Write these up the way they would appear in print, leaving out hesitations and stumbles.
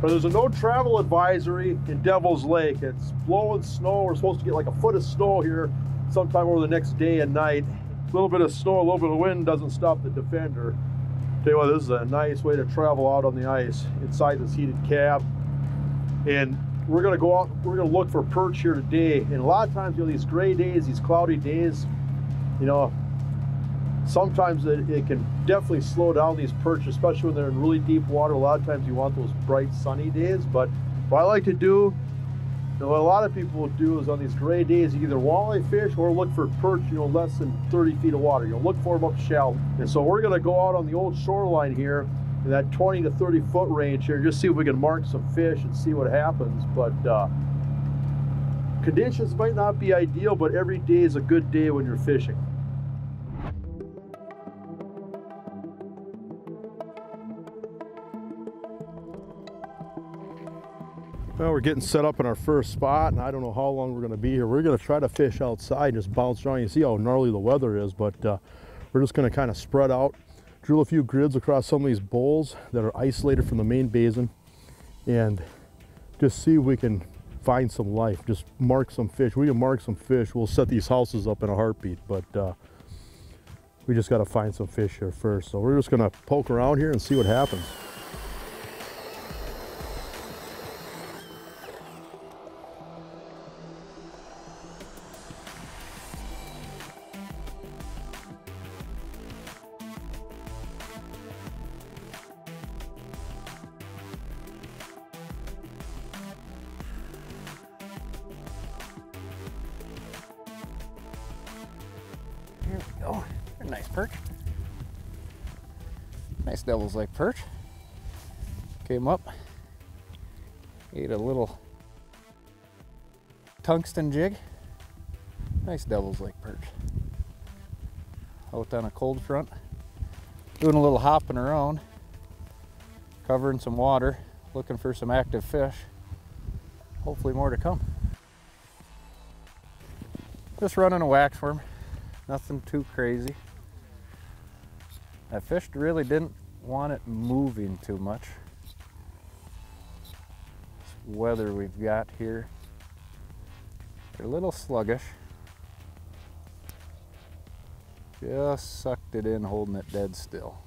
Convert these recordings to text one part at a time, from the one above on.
There's a no travel advisory in Devil's Lake. It's blowing snow. We're supposed to get like a foot of snow here sometime over the next day and night. A little bit of snow, a little bit of wind doesn't stop the Defender. Tell you what, this is a nice way to travel out on the ice inside this heated cab. And we're gonna go out, we're gonna look for perch here today. And a lot of times, you know, these gray days, these cloudy days, you know, sometimes it can definitely slow down these perch, especially when they're in really deep water. A lot of times you want those bright sunny days. But what I like to do, and what a lot of people will do, is on these gray days, you either walleye fish or look for perch, you know, less than 30 feet of water. You know, look for them up shallow. And so we're gonna go out on the old shoreline here in that 20 to 30 foot range here, just see if we can mark some fish and see what happens. But conditions might not be ideal, but every day is a good day when you're fishing. Well, we're getting set up in our first spot, and I don't know how long we're going to be here. We're going to try to fish outside and just bounce around. You see how gnarly the weather is, but we're just going to kind of spread out, drill a few grids across some of these bowls that are isolated from the main basin, and just see if we can find some life, just mark some fish. We can mark some fish. We'll set these houses up in a heartbeat, but we just got to find some fish here first. So we're just going to poke around here and see what happens. Here we go. A nice perch. Nice Devil's Lake perch. Came up, ate a little tungsten jig. Nice Devil's Lake perch. Out on a cold front, doing a little hopping around, covering some water, looking for some active fish. Hopefully more to come. Just running a wax worm. Nothing too crazy. I fished really didn't want it moving too much. This weather we've got here, they're a little sluggish. Just sucked it in, holding it dead still.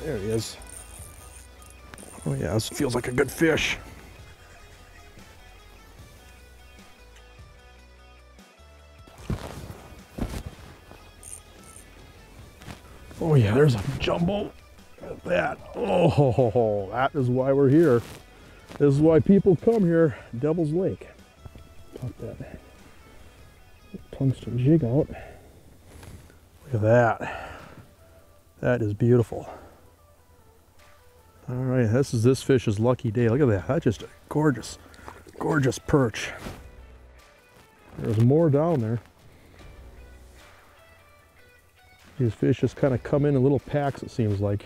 There he is. Oh yeah, this feels like a good fish. Oh yeah, there's a jumbo. Look at that. Oh, that is why we're here. This is why people come here, Devil's Lake. Pop that tungsten jig out. Look at that. That is beautiful. All right, this fish's lucky day. Look at that. That's just a gorgeous, gorgeous perch. There's more down there. These fish just kind of come in little packs, it seems like.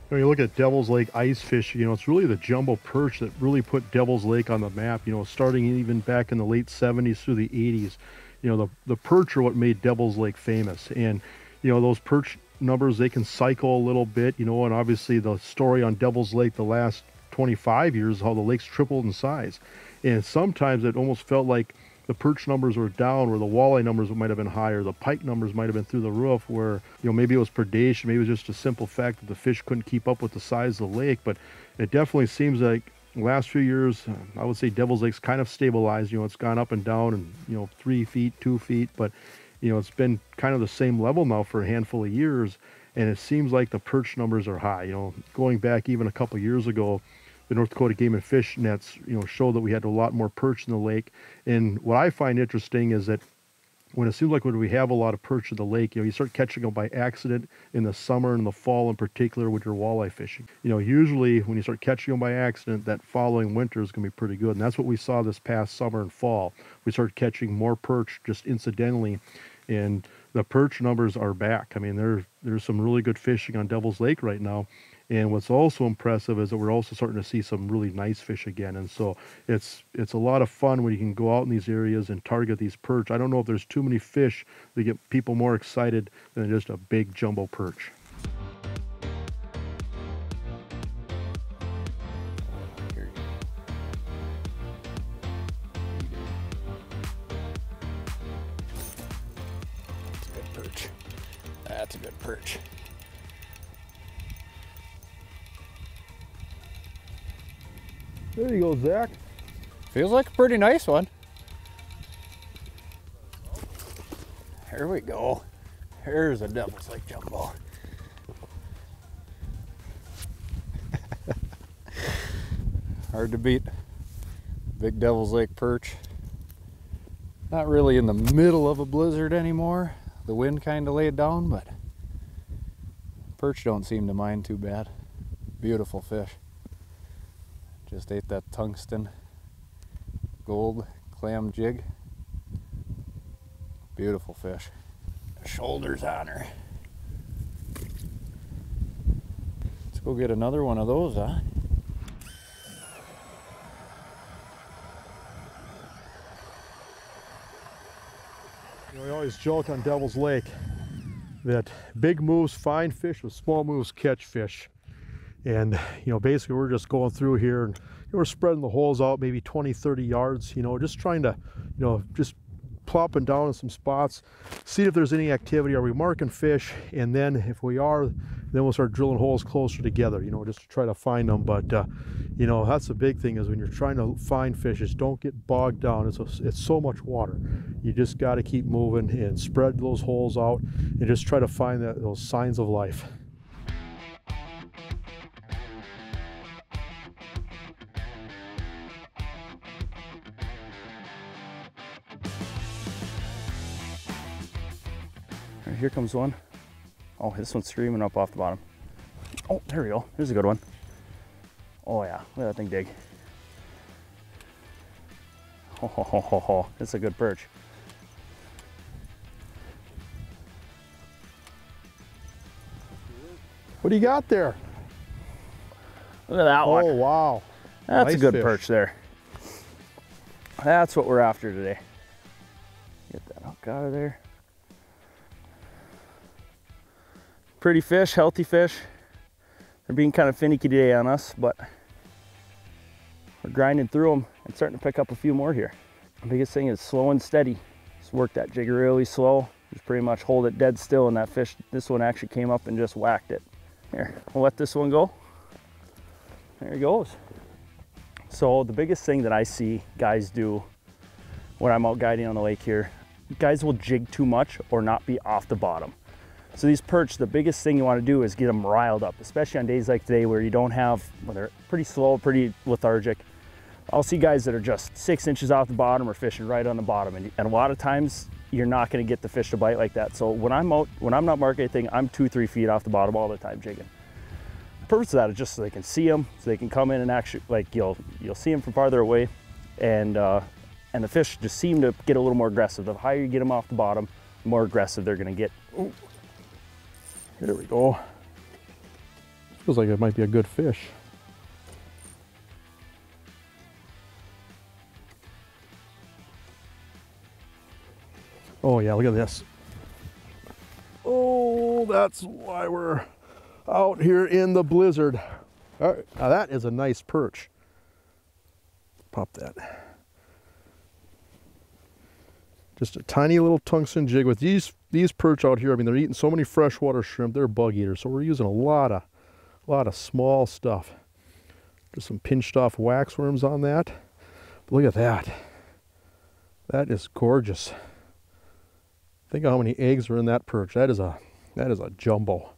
When you look at Devil's Lake ice fish, you know, it's really the jumbo perch that really put Devil's Lake on the map, you know, starting even back in the late 70s through the 80s. You know, the perch are what made Devil's Lake famous. And, you know, those perch numbers, they can cycle a little bit, you know, and obviously the story on Devil's Lake the last 25 years, how the lake's tripled in size. And sometimes it almost felt like the perch numbers were down where the walleye numbers might have been higher. The pike numbers might have been through the roof where, you know, maybe it was predation, maybe it was just a simple fact that the fish couldn't keep up with the size of the lake. But it definitely seems like the last few years, I would say Devil's Lake's kind of stabilized. You know, it's gone up and down and, you know, 3 feet, 2 feet, but you know, it's been kind of the same level now for a handful of years, and it seems like the perch numbers are high. You know, going back even a couple of years ago, the North Dakota Game and Fish nets, you know, showed that we had a lot more perch in the lake. And what I find interesting is that when it seems like when we have a lot of perch in the lake, you know, you start catching them by accident in the summer and the fall in particular with your walleye fishing. You know, usually when you start catching them by accident, that following winter is going to be pretty good. And that's what we saw this past summer and fall. We started catching more perch just incidentally, and the perch numbers are back. I mean, there's some really good fishing on Devil's Lake right now. And what's also impressive is that we're also starting to see some really nice fish again. And so it's a lot of fun when you can go out in these areas and target these perch. I don't know if there's too many fish that get people more excited than just a big jumbo perch. That's a good perch. There you go, Zach. Feels like a pretty nice one. Here we go. Here's a Devil's Lake jumbo. Hard to beat. Big Devil's Lake perch. Not really in the middle of a blizzard anymore. The wind kind of laid down, but perch don't seem to mind too bad. Beautiful fish. Just ate that tungsten gold clam jig. Beautiful fish. Shoulders on her. Let's go get another one of those, huh? You know, we always joke on Devil's Lake that big moves find fish, with small moves catch fish. And, you know, basically we're just going through here and we're spreading the holes out maybe 20, 30 yards, you know, just trying to, you know, just plopping down in some spots, see if there's any activity. Are we marking fish? And then if we are, then we'll start drilling holes closer together, you know, just to try to find them. But, you know, that's the big thing is when you're trying to find fish is don't get bogged down. It's so much water. You just got to keep moving and spread those holes out and just try to find those signs of life. Here comes one. Oh, this one's streaming up off the bottom. Oh, there we go. Here's a good one. Oh yeah, look at that thing dig. Ho ho ho ho ho. That's a good perch. What do you got there? Look at that one. Oh wow. That's Nice a good fish. perch there. That's what we're after today. Get that hook out of there. Pretty fish, healthy fish. They're being kind of finicky today on us, but we're grinding through them and starting to pick up a few more here. The biggest thing is slow and steady. Just work that jig really slow. Just pretty much hold it dead still, and that fish, this one actually came up and just whacked it. Here, we'll let this one go. There he goes. So the biggest thing that I see guys do when I'm out guiding on the lake here, guys will jig too much or not be off the bottom. So these perch, the biggest thing you want to do is get them riled up, especially on days like today where you don't have, when they're pretty slow, pretty lethargic. I'll see guys that are just 6 inches off the bottom or fishing right on the bottom. And a lot of times you're not going to get the fish to bite like that. So when I'm out, when I'm not marking anything, I'm 2-3 feet off the bottom all the time jigging. The purpose of that is just so they can see them, so they can come in and actually, like you'll see them from farther away. And the fish just seem to get a little more aggressive. The higher you get them off the bottom, the more aggressive they're going to get. Ooh. There we go. Feels like it might be a good fish. Oh yeah, look at this. Oh, that's why we're out here in the blizzard. All right, now that is a nice perch. Pop that. Just a tiny little tungsten jig with these perch out here. I mean, they're eating so many freshwater shrimp. They're bug eaters, so we're using a lot of small stuff. Just some pinched off waxworms on that. But look at that. That is gorgeous. Think of how many eggs are in that perch. That is a jumbo.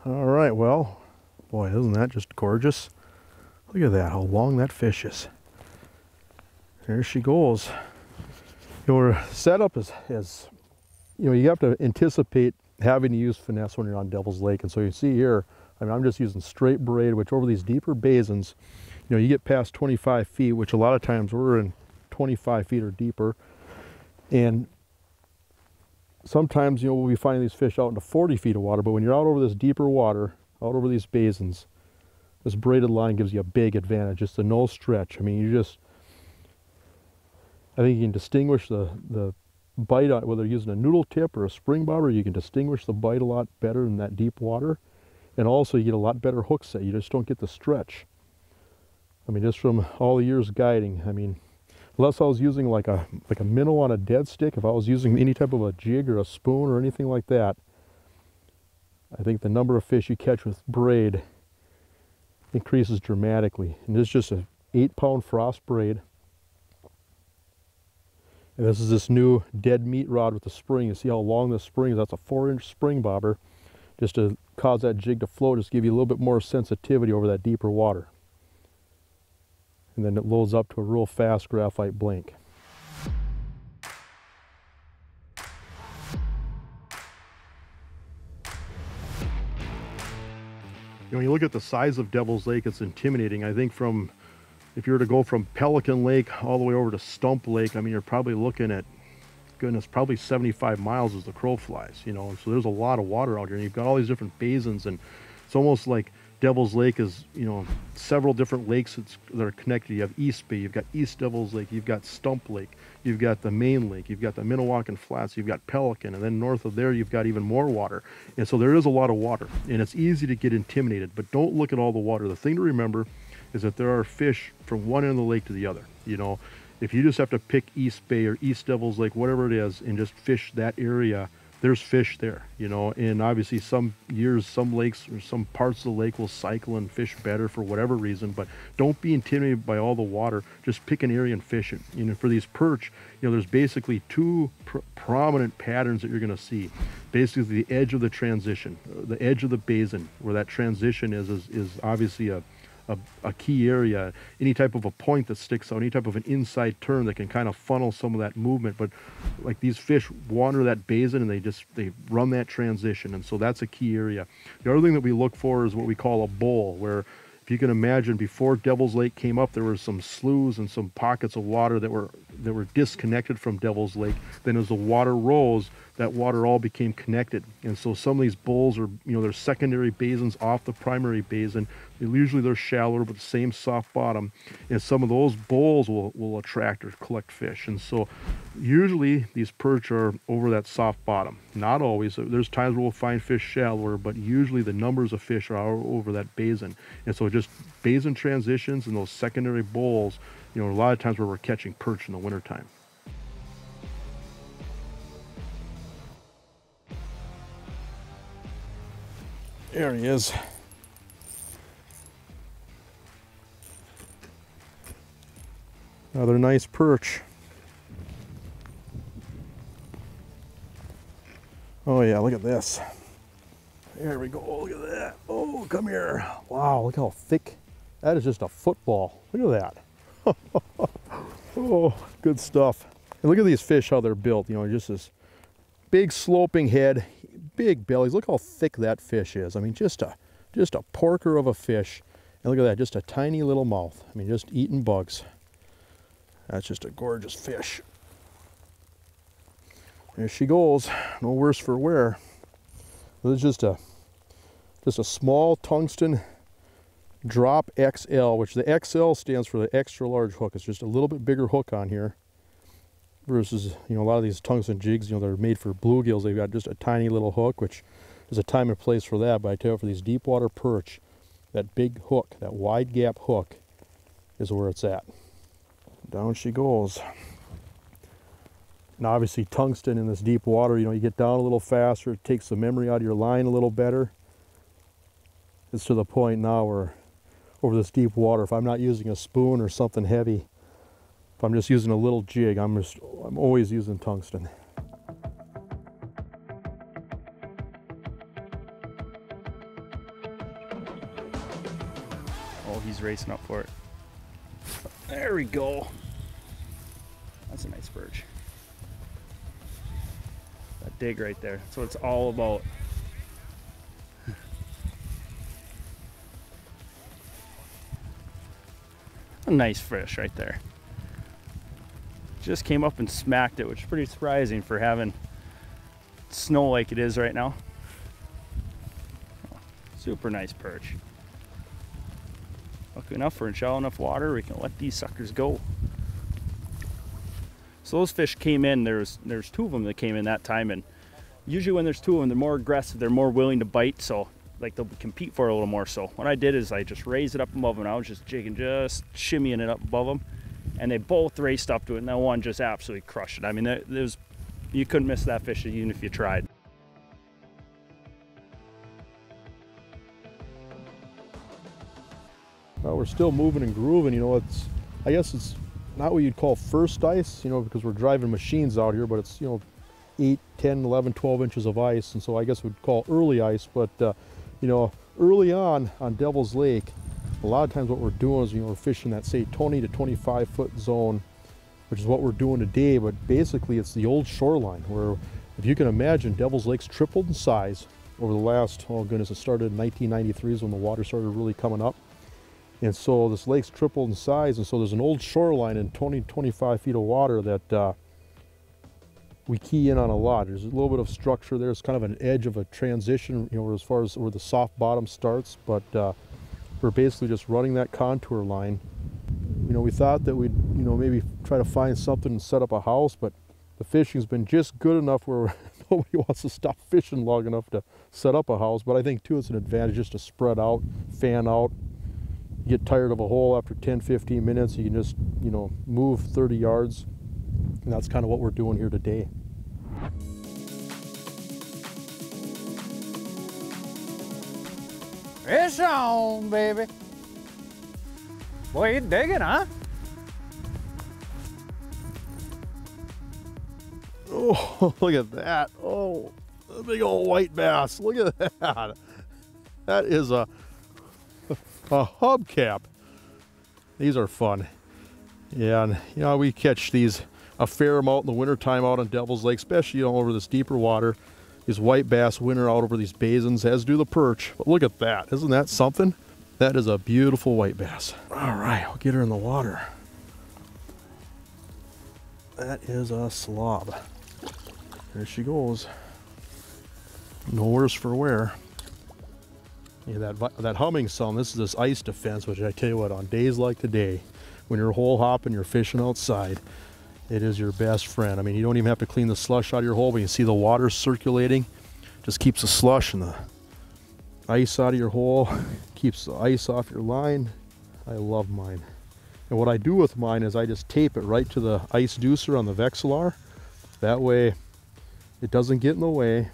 All right, well, boy, isn't that just gorgeous? Look at that, how long that fish is. There she goes. Your setup is, you know, you have to anticipate having to use finesse when you're on Devil's Lake. And so you see here, I mean, I'm just using straight braid, which over these deeper basins, you know, you get past 25 feet, which a lot of times we're in 25 feet or deeper. And sometimes, you know, we'll be finding these fish out into 40 feet of water, but when you're out over this deeper water, out over these basins. This braided line gives you a big advantage. Just a no stretch. I mean, I think you can distinguish the bite on whether you're using a noodle tip or a spring bobber. You can distinguish the bite a lot better in that deep water, and also you get a lot better hook set. You just don't get the stretch. I mean, just from all the years guiding, I mean, unless I was using like a minnow on a dead stick, if I was using any type of a jig or a spoon or anything like that, I think the number of fish you catch with braid increases dramatically. And this is just a 8-pound frost braid. And this is this new dead meat rod with the spring. You see how long the spring is? That's a 4-inch spring bobber, just to cause that jig to float, just give you a little bit more sensitivity over that deeper water. And then it loads up to a real fast graphite blink. You know, when you look at the size of Devil's Lake, it's intimidating. I think if you were to go from Pelican Lake all the way over to Stump Lake, I mean, you're probably looking at, goodness, probably 75 miles as the crow flies, you know. And so there's a lot of water out here, and you've got all these different basins, and it's almost like Devil's Lake is, you know, several different lakes that are connected. You have East Bay, you've got East Devil's Lake, you've got Stump Lake, you've got the main lake, you've got the Minnewacan Flats, you've got Pelican, and then north of there you've got even more water. And so there is a lot of water, and it's easy to get intimidated, but don't look at all the water. The thing to remember is that there are fish from one end of the lake to the other. You know, if you just have to pick East Bay or East Devil's Lake, whatever it is, and just fish that area, there's fish there, you know. And obviously some years, some lakes or some parts of the lake will cycle and fish better for whatever reason, but don't be intimidated by all the water. Just pick an area and fish it. You know, for these perch, you know, there's basically two prominent patterns that you're going to see. Basically the edge of the transition, the edge of the basin, where that transition is obviously a key area. Any type of a point that sticks out, any type of an inside turn that can kind of funnel some of that movement. But like these fish wander that basin and they run that transition, and so that's a key area. The other thing that we look for is what we call a bowl, where if you can imagine, before Devil's Lake came up, there were some sloughs and some pockets of water that were disconnected from Devil's Lake. Then as the water rose, that water all became connected. And so some of these bowls are, you know, they're secondary basins off the primary basin. Usually they're shallower, but the same soft bottom. And some of those bowls will attract or collect fish. And so usually these perch are over that soft bottom. Not always. There's times where we'll find fish shallower, but usually the numbers of fish are over that basin. And so just basin transitions and those secondary bowls, you know, a lot of times where we're catching perch in the wintertime. There he is. Another nice perch. Oh yeah, look at this. There we go. Look at that. Oh, come here. Wow, look how thick. That is just a football. Look at that. Oh, good stuff. And look at these fish, how they're built. You know, just this big sloping head, big bellies. Look how thick that fish is. I mean, just a porker of a fish. And look at that, just a tiny little mouth. I mean, just eating bugs. That's just a gorgeous fish. There she goes. No worse for wear. This is just a small tungsten drop XL, which the XL stands for the extra large hook. It's just a little bit bigger hook on here versus, you know, a lot of these tungsten jigs, you know, they're made for bluegills. They've got just a tiny little hook, which there's a time and place for that. But I tell you, for these deep water perch, that big hook, that wide gap hook, is where it's at. Down she goes. Now obviously tungsten in this deep water, you know, you get down a little faster, it takes the memory out of your line a little better. It's to the point now where over this deep water, if I'm not using a spoon or something heavy, if I'm just using a little jig, I'm always using tungsten. Oh, he's racing up for it. There we go. That's a nice perch. That dig right there. That's what it's all about. A nice fish right there. Just came up and smacked it, which is pretty surprising for having snow like it is right now. Super nice perch. Lucky enough, we're in shallow enough water, we can let these suckers go. So those fish came in, there's two of them that came in that time, and usually when there's two of them, they're more aggressive, they're more willing to bite, so like they'll compete for it a little more. So what I did is I just raised it up above them, I was just jigging, just shimmying it up above them, and they both raced up to it, and that one just absolutely crushed it. I mean, you couldn't miss that fish even if you tried. Well, we're still moving and grooving, you know. I guess it's not what you'd call first ice, you know, because we're driving machines out here, but it's, you know, 8, 10, 11, 12 inches of ice, and so I guess we'd call early ice. But you know, early on Devil's Lake, a lot of times what we're doing is, you know, we're fishing that, say, 20 to 25 foot zone, which is what we're doing today. But basically it's the old shoreline where, if you can imagine, Devil's Lake's tripled in size over the last, oh goodness, it started in 1993 is when the water started really coming up. And so this lake's tripled in size, and so there's an old shoreline in 20 to 25 feet of water that we key in on a lot. There's a little bit of structure there. It's kind of an edge of a transition, you know, as far as where the soft bottom starts, but we're basically just running that contour line. You know, we thought that we'd, you know, maybe try to find something and set up a house, but the fishing's been just good enough where nobody wants to stop fishing long enough to set up a house. But I think too, it's an advantage just to spread out, fan out. You get tired of a hole after 10-15 minutes, you can just, you know, move 30 yards, and that's kind of what we're doing here today. Fish on, baby. Boy, you digging, huh? Oh, look at that. Oh, a big old white bass. Look at that. That is a hubcap. These are fun. Yeah, and you know, we catch these a fair amount in the wintertime out on Devil's Lake, especially, you know, over this deeper water. These white bass winter out over these basins, as do the perch. But look at that. Isn't that something? That is a beautiful white bass. All right, I'll get her in the water. That is a slob. There she goes. No worse for wear. Yeah, that humming sound, this is this ice defense, which I tell you what, on days like today, when you're hole hopping, you're fishing outside, it is your best friend. I mean, you don't even have to clean the slush out of your hole, but you see the water circulating, just keeps the slush and the ice out of your hole, keeps the ice off your line. I love mine. And what I do with mine is I just tape it right to the ice deucer on the Vexilar. That way it doesn't get in the way.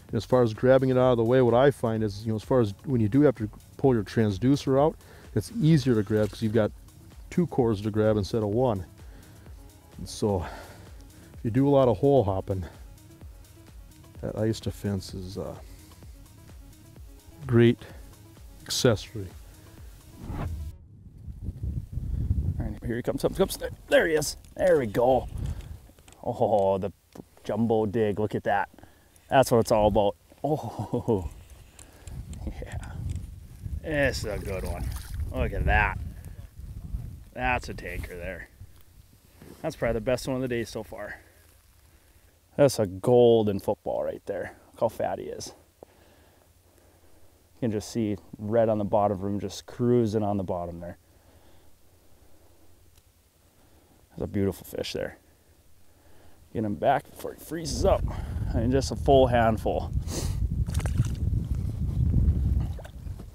And as far as grabbing it out of the way, what I find is, you know, as far as when you do have to pull your transducer out, it's easier to grab because you've got 2 cores to grab instead of 1. And so if you do a lot of hole hopping, that ice defense is a great accessory. All right, here he comes, there he is. There we go. Oh, the jumbo dig, look at that. That's what it's all about. Oh, yeah. This is a good one. Look at that. That's a tanker there. That's probably the best one of the day so far. That's a golden football right there. Look how fat he is. You can just see red on the bottom of him, just cruising on the bottom there. That's a beautiful fish there. Get him back before he freezes up. And just a full handful.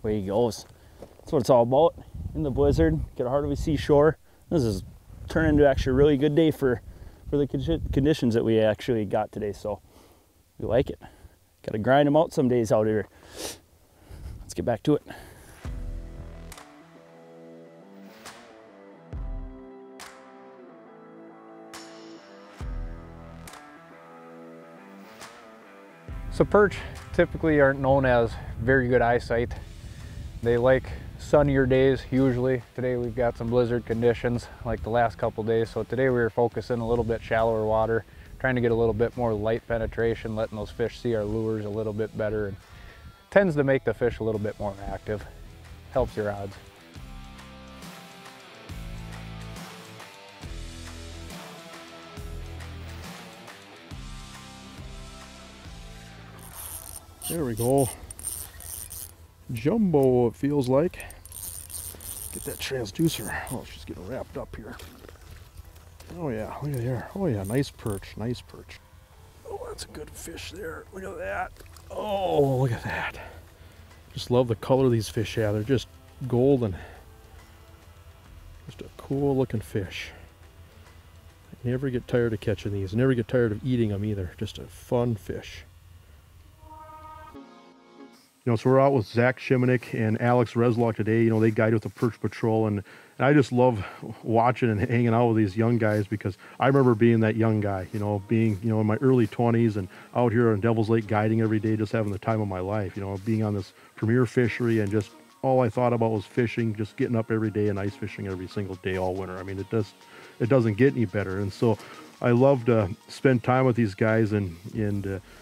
Away he goes. That's what it's all about. In the blizzard, get a heart of a seashore. This is turning into actually a really good day for the conditions that we actually got today. So we like it. Got to grind them out some days out here. Let's get back to it. So perch typically aren't known as very good eyesight. They like sunnier days usually. Today we've got some blizzard conditions like the last couple days, so today we were focusing a little bit shallower water, trying to get a little bit more light penetration, letting those fish see our lures a little bit better, and tends to make the fish a little bit more active. Helps your odds. There we go. jumbo, it feels like. Get that transducer. Oh, she's getting wrapped up here. Oh yeah, look at here. Oh yeah, nice perch, nice perch. Oh, that's a good fish there. Look at that. Oh, look at that. Just love the color these fish have. They're just golden. Just a cool looking fish. I never get tired of catching these. Never get tired of eating them either. Just a fun fish. You know, so we're out with Zach Shimanek and Alex Reslock today. You know, they guide with the Perch Patrol, and I just love watching and hanging out with these young guys, because I remember being that young guy, you know, being, you know, in my early 20s and out here on Devil's Lake guiding every day, just having the time of my life, you know, being on this premier fishery, and just all I thought about was fishing, just getting up every day and ice fishing every single day all winter. I mean, it doesn't get any better. And so I love to spend time with these guys, and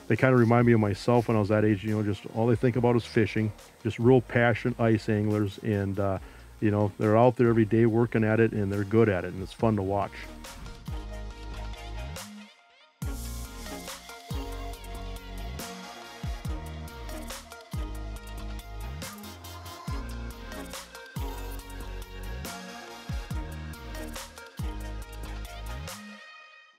they kind of remind me of myself when I was that age. You know, just all they think about is fishing, just real passionate ice anglers, and you know, they're out there every day working at it, and they're good at it, and it's fun to watch.